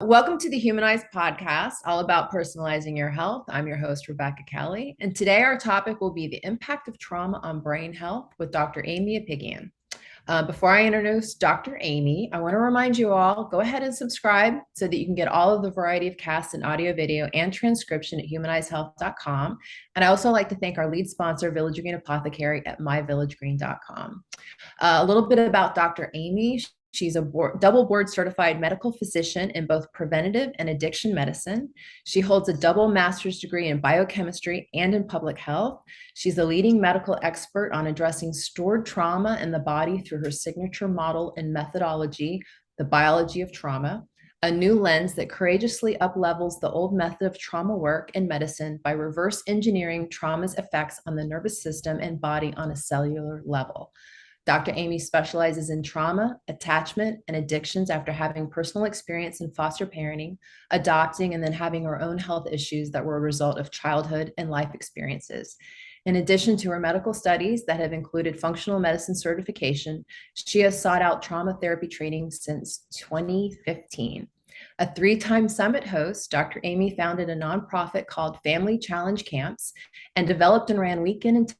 Welcome to the Humanized podcast, all about personalizing your health. I'm your host, Rebecca Kelly, and today our topic will be the impact of trauma on brain health with Dr. Aimie Apigian. Before I introduce Dr. Aimie, I want to remind you all, go ahead and subscribe so that you can get all of the variety of casts and audio, video, and transcription at humanizedhealth.com. And I also like to thank our lead sponsor, Village Green Apothecary at myvillagegreen.com. A little bit about Dr. Aimie. She's a double board certified medical physician in both preventative and addiction medicine. She holds a double master's degree in biochemistry and in public health. She's a leading medical expert on addressing stored trauma in the body through her signature model and methodology, the biology of trauma, a new lens that courageously uplevels the old method of trauma work in medicine by reverse engineering trauma's effects on the nervous system and body on a cellular level. Dr. Aimie specializes in trauma, attachment, and addictions after having personal experience in foster parenting, adopting, and then having her own health issues that were a result of childhood and life experiences. In addition to her medical studies that have included functional medicine certification, she has sought out trauma therapy training since 2015. A 3-time summit host, Dr. Aimie founded a nonprofit called Family Challenge Camps and developed and ran weekend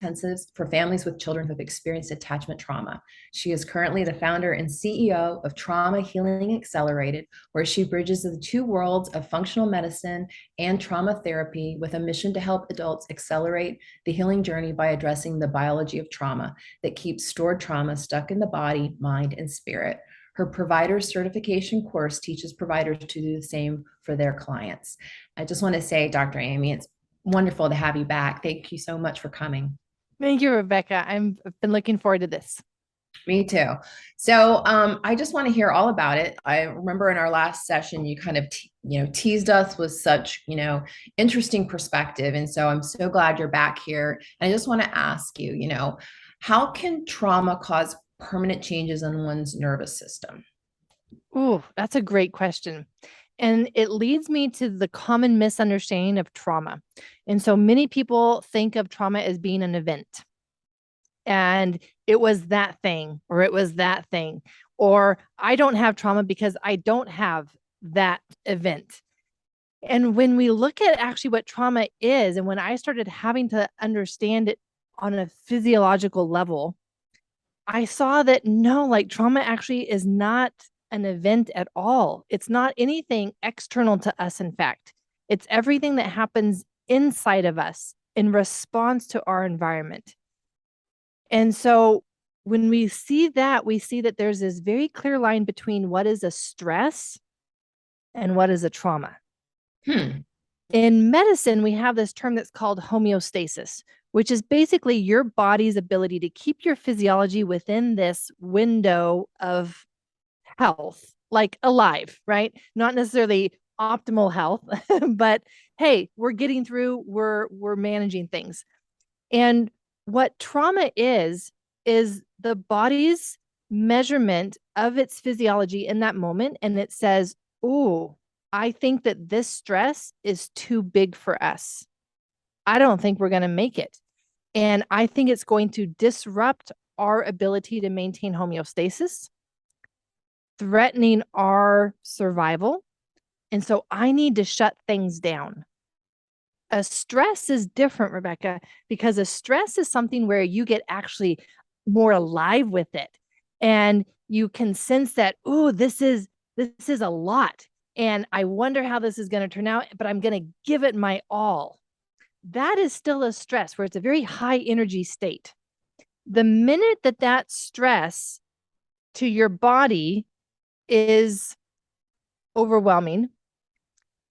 intensives for families with children who have experienced attachment trauma. She is currently the founder and CEO of Trauma Healing Accelerated, where she bridges the two worlds of functional medicine and trauma therapy with a mission to help adults accelerate the healing journey by addressing the biology of trauma that keeps stored trauma stuck in the body, mind, and spirit. Her provider certification course teaches providers to do the same for their clients. I just want to say, Dr. Aimie, it's wonderful to have you back. Thank you so much for coming. Thank you, Rebecca. I've been looking forward to this. Me too. So I just want to hear all about it. I remember in our last session, you kind of, teased us with such, interesting perspective. And so I'm so glad you're back here. And I just want to ask you, how can trauma cause permanent changes in one's nervous system? Ooh, that's a great question. And it leads me to the common misunderstanding of trauma. And so many people think of trauma as being an event. And it was that thing, or it was that thing, or I don't have trauma because I don't have that event. And when we look at actually what trauma is, and when I started having to understand it on a physiological level, I saw that no, like trauma actually is not an event at all. It's not anything external to us, in fact. It's everything that happens inside of us in response to our environment. And so when we see that there's this very clear line between what is a stress and what is a trauma. In medicine, we have this term that's called homeostasis, which is basically your body's ability to keep your physiology within this window of health, like alive, right? Not necessarily optimal health, but hey, we're getting through, we're managing things. And what trauma is the body's measurement of its physiology in that moment. And it says, oh, I think that this stress is too big for us. I don't think we're going to make it. And I think it's going to disrupt our ability to maintain homeostasis, threatening our survival. And so I need to shut things down. A stress is different, Rebecca, because a stress is something where you get actually more alive with it. And you can sense that, oh, this is a lot. And I wonder how this is going to turn out, but I'm going to give it my all. That is still a stress where it's a very high energy state. The minute that stress to your body is overwhelming,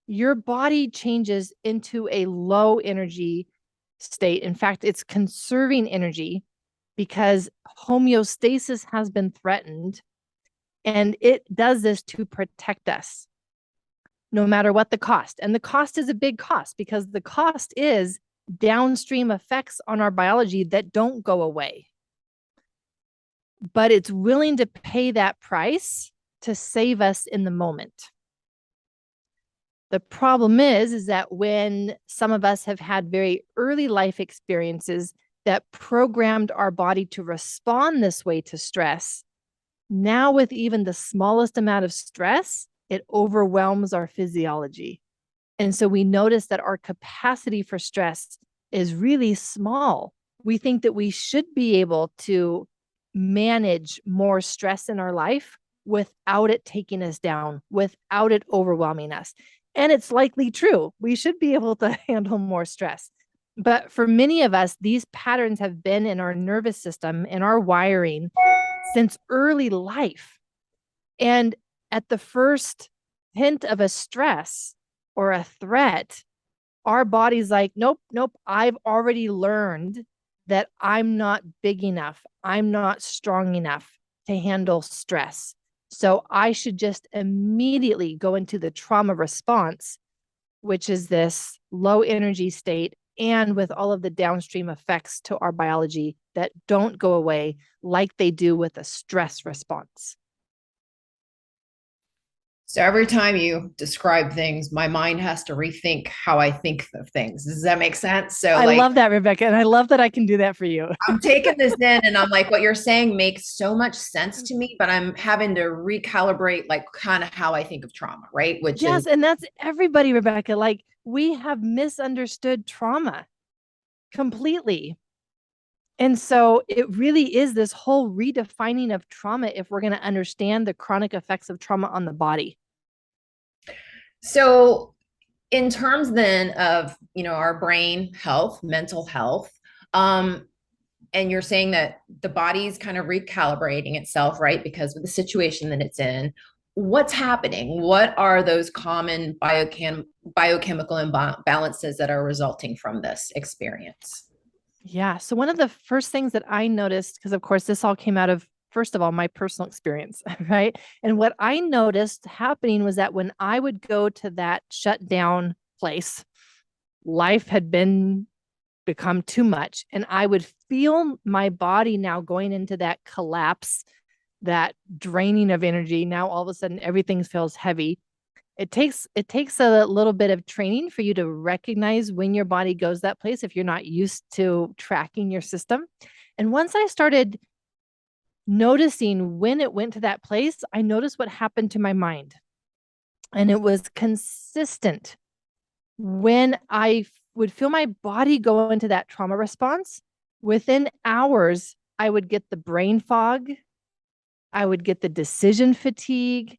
your body changes into a low energy state. In fact, it's conserving energy because homeostasis has been threatened, and it does this to protect us no matter what the cost. And the cost is a big cost because the cost is downstream effects on our biology that don't go away. But it's willing to pay that price to save us in the moment. The problem is that when some of us have had very early life experiences that programmed our body to respond this way to stress, now with even the smallest amount of stress, it overwhelms our physiology. And so we notice that our capacity for stress is really small. We think that we should be able to manage more stress in our life without it taking us down, without it overwhelming us. And it's likely true. We should be able to handle more stress. But for many of us, these patterns have been in our nervous system, in our wiring since early life. And at the first hint of a stress or a threat, our body's like, nope, nope, I've already learned that I'm not big enough. I'm not strong enough to handle stress. So I should just immediately go into the trauma response, which is this low energy state, and with all of the downstream effects to our biology that don't go away like they do with a stress response. So every time you describe things, my mind has to rethink how I think of things. Does that make sense? So I love that, Rebecca. And I love that I can do that for you. I'm taking this in and I'm like, what you're saying makes so much sense to me, but I'm having to recalibrate like kind of how I think of trauma, right? Which yes, is and that's everybody, Rebecca. Like we have misunderstood trauma completely. And so it really is this whole redefining of trauma if we're going to understand the chronic effects of trauma on the body. so in terms then of, our brain health, mental health, and you're saying that the body's kind of recalibrating itself, right? Because of the situation that it's in. What's happening? What are those common biochemical imbalances that are resulting from this experience? Yeah. So one of the first things that I noticed, because of course this all came out of, first of all, my personal experience, right? And what I noticed happening was that when I would go to that shutdown place, life had become too much. And I would feel my body now going into that collapse, that draining of energy. Now all of a sudden everything feels heavy. It takes a little bit of training for you to recognize when your body goes that place if you're not used to tracking your system. And once I started noticing when it went to that place, I noticed what happened to my mind. And it was consistent. When I would feel my body go into that trauma response, within hours, I would get the brain fog. I would get the decision fatigue.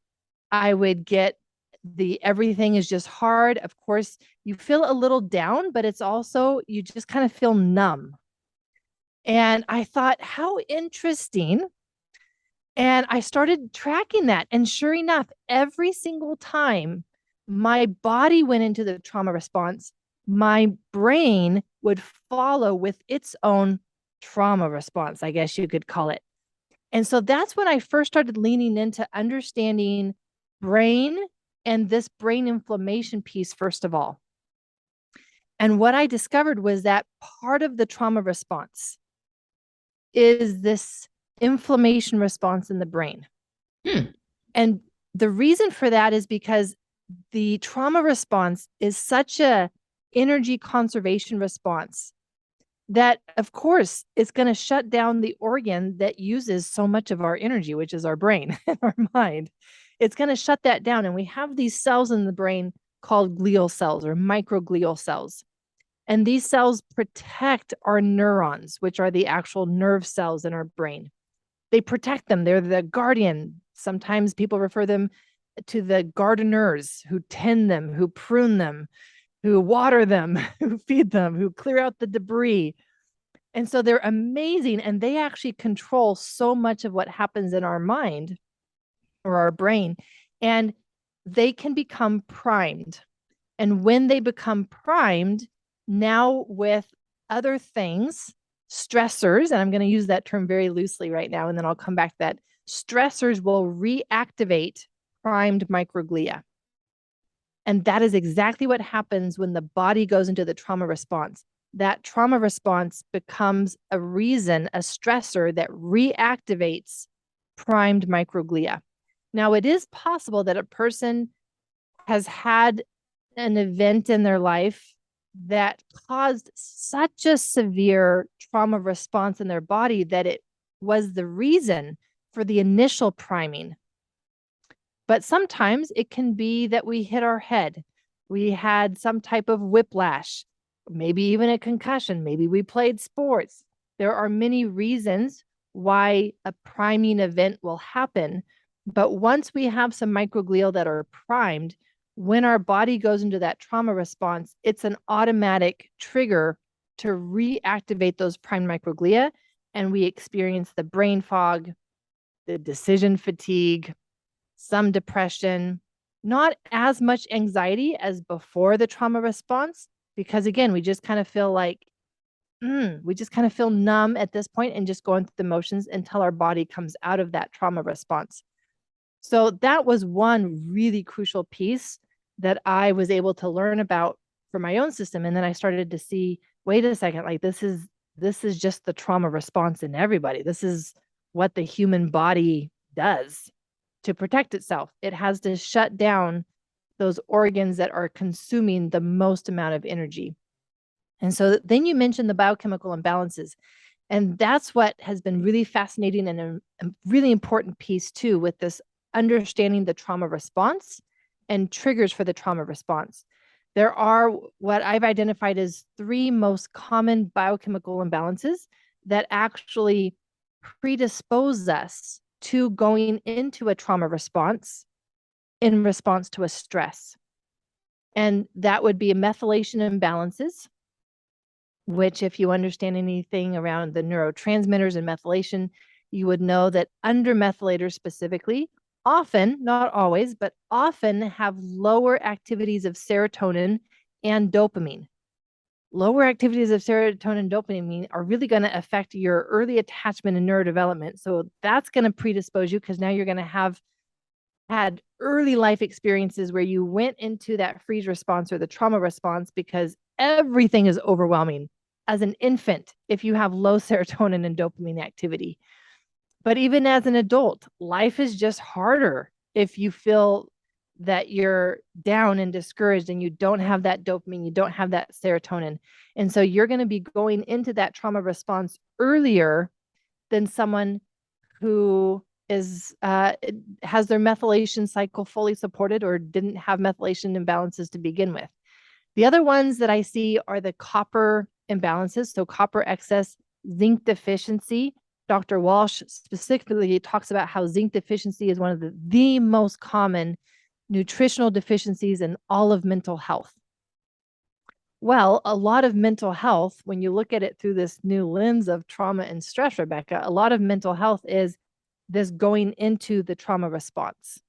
I would get the everything is just hard. Of course, you feel a little down, but it's also, you just kind of feel numb. And I thought, how interesting. And I started tracking that. And sure enough, every single time my body went into the trauma response, my brain would follow with its own trauma response, I guess you could call it. And so that's when I first started leaning into understanding brain and this brain inflammation piece, first of all. And what I discovered was that part of the trauma response is this inflammation response in the brain. And the reason for that is because the trauma response is such a energy conservation response that, of course, it's going to shut down the organ that uses so much of our energy, which is our brain and our mind. It's going to shut that down. And we have these cells in the brain called glial cells or microglial cells. And these cells protect our neurons, which are the actual nerve cells in our brain. They protect them. They're the guardian. Sometimes people refer them to the gardeners who tend them, who prune them, who water them, who feed them, who clear out the debris. And so they're amazing. And they actually control so much of what happens in our mind or our brain. And they can become primed. And when they become primed, now with other things, stressors, and I'm going to use that term very loosely right now, and then I'll come back to that. Stressors will reactivate primed microglia. And that is exactly what happens when the body goes into the trauma response. That trauma response becomes a reason, a stressor that reactivates primed microglia. Now, it is possible that a person has had an event in their life that caused such a severe trauma response in their body that it was the reason for the initial priming. But sometimes it can be that we hit our head. We had some type of whiplash, maybe even a concussion. Maybe we played sports. There are many reasons why a priming event will happen. But once we have some microglial that are primed, when our body goes into that trauma response, it's an automatic trigger to reactivate those primed microglia. And we experience the brain fog, the decision fatigue, some depression, not as much anxiety as before the trauma response, because again, we just kind of feel like, we just kind of feel numb at this point and just going through the motions until our body comes out of that trauma response. So that was one really crucial piece that I was able to learn about for my own system. And then I started to see, wait a second, like this is just the trauma response in everybody. This is what the human body does to protect itself. It has to shut down those organs that are consuming the most amount of energy. And so then you mentioned the biochemical imbalances. And that's what has been really fascinating and a really important piece too, with this understanding the trauma response and triggers for the trauma response. There are what I've identified as three most common biochemical imbalances that actually predispose us to going into a trauma response in response to a stress. And that would be methylation imbalances, which, if you understand anything around the neurotransmitters and methylation, you would know that undermethylators specifically often, not always, but often have lower activities of serotonin and dopamine. Lower activities of serotonin and dopamine are really going to affect your early attachment and neurodevelopment. So that's going to predispose you, because now you're going to have had early life experiences where you went into that freeze response or the trauma response because everything is overwhelming as an infant if you have low serotonin and dopamine activity. But even as an adult, life is just harder if you feel that you're down and discouraged and you don't have that dopamine, you don't have that serotonin. And so you're going to be going into that trauma response earlier than someone who is has their methylation cycle fully supported or didn't have methylation imbalances to begin with. The other ones that I see are the copper imbalances, so copper excess, zinc deficiency. Dr. Walsh specifically talks about how zinc deficiency is one of the most common nutritional deficiencies in all of mental health. Well, a lot of mental health, when you look at it through this new lens of trauma and stress, Rebecca, a lot of mental health is this going into the trauma response.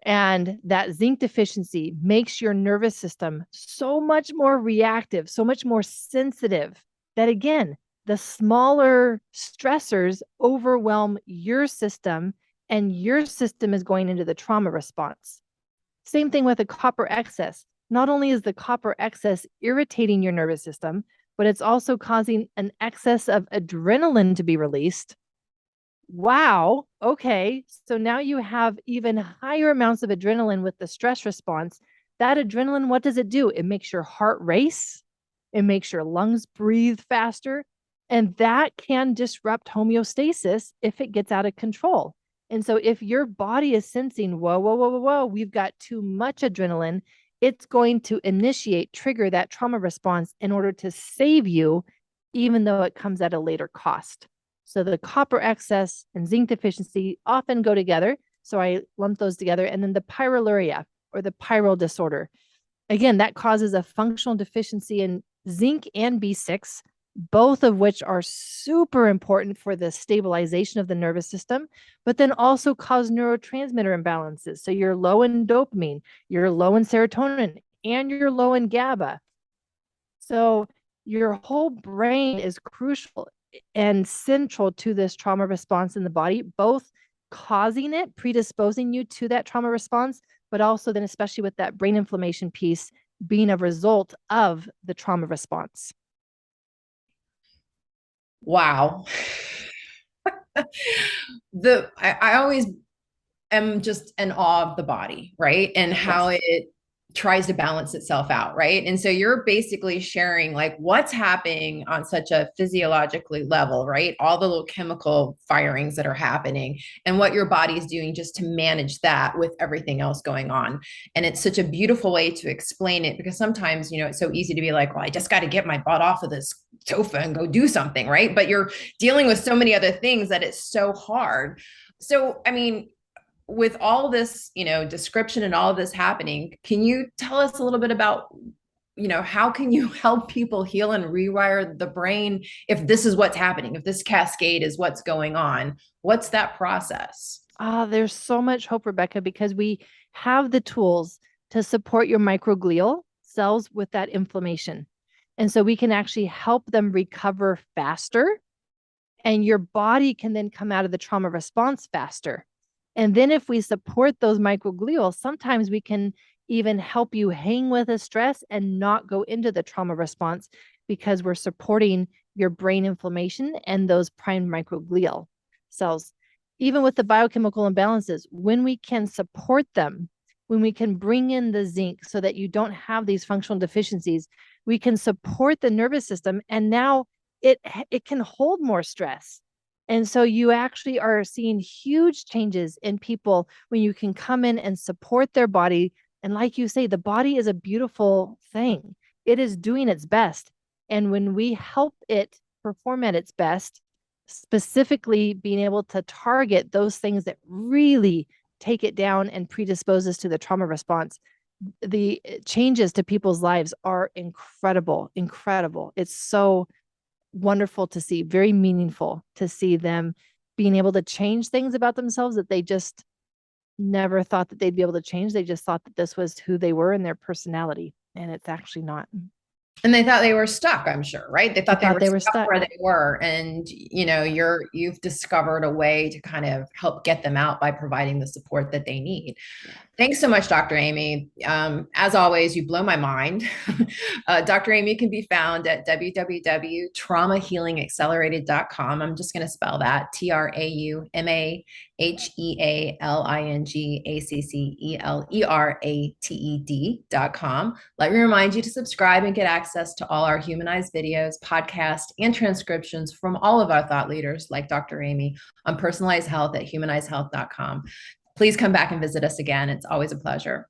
And that zinc deficiency makes your nervous system so much more reactive, so much more sensitive, that again, the smaller stressors overwhelm your system and your system is going into the trauma response. Same thing with a copper excess. Not only is the copper excess irritating your nervous system, but it's also causing an excess of adrenaline to be released. Wow. Okay. So now you have even higher amounts of adrenaline with the stress response. That adrenaline, what does it do? It makes your heart race. It makes your lungs breathe faster. And that can disrupt homeostasis if it gets out of control. And so if your body is sensing, whoa, whoa, whoa, whoa, whoa, we've got too much adrenaline, it's going to trigger that trauma response in order to save you, even though it comes at a later cost. So the copper excess and zinc deficiency often go together. So I lump those together. And then the pyroluria, or the pyrrole disorder. Again, that causes a functional deficiency in zinc and B6, both of which are super important for the stabilization of the nervous system, but then also cause neurotransmitter imbalances. So you're low in dopamine, you're low in serotonin, and you're low in GABA. So your whole brain is crucial and central to this trauma response in the body, both causing it, predisposing you to that trauma response, but also then, especially with that brain inflammation piece, being a result of the trauma response. Wow. I always am just in awe of the body, right? And how Yes. it tries to balance itself out, right? And so you're basically sharing like what's happening on such a physiologically level, right? All the little chemical firings that are happening and what your body's doing just to manage that with everything else going on. And it's such a beautiful way to explain it, because sometimes, it's so easy to be like, well, I just got to get my butt off of this sofa and go do something, right? But you're dealing with so many other things that it's so hard. So, I mean, with all this, description and all of this happening, can you tell us a little bit about, how can you help people heal and rewire the brain if this is what's happening, if this cascade is what's going on? What's that process? There's so much hope, Rebecca, because we have the tools to support your microglial cells with that inflammation. And so we can actually help them recover faster, and your body can then come out of the trauma response faster. And then if we support those microglial, sometimes we can even help you hang with the stress and not go into the trauma response, because we're supporting your brain inflammation and those primed microglial cells. Even with the biochemical imbalances, when we can support them, when we can bring in the zinc so that you don't have these functional deficiencies, we can support the nervous system, and now it can hold more stress. And so you actually are seeing huge changes in people when you can come in and support their body. And like you say, the body is a beautiful thing. It is doing its best. And when we help it perform at its best, specifically being able to target those things that really take it down and predisposes to the trauma response, the changes to people's lives are incredible, incredible. It's so wonderful to see, very meaningful to see them being able to change things about themselves that they just never thought that they'd be able to change. They just thought that this was who they were and their personality, and it's actually not. And they thought they were stuck, I'm sure, right? They They thought they thought were they were stuck stuck. where they were. And, you've discovered a way to kind of help get them out by providing the support that they need. Yeah. Thanks so much, Dr. Aimie. As always, you blow my mind. Dr. Aimie can be found at www.traumahealingaccelerated.com. I'm just going to spell that TRAUMAHEALINGACCELERATED.com. Let me remind you to subscribe and get access to all our Humanized videos, podcasts, and transcriptions from all of our thought leaders like Dr. Aimie on personalized health at humanizedhealth.com. Please come back and visit us again. It's always a pleasure.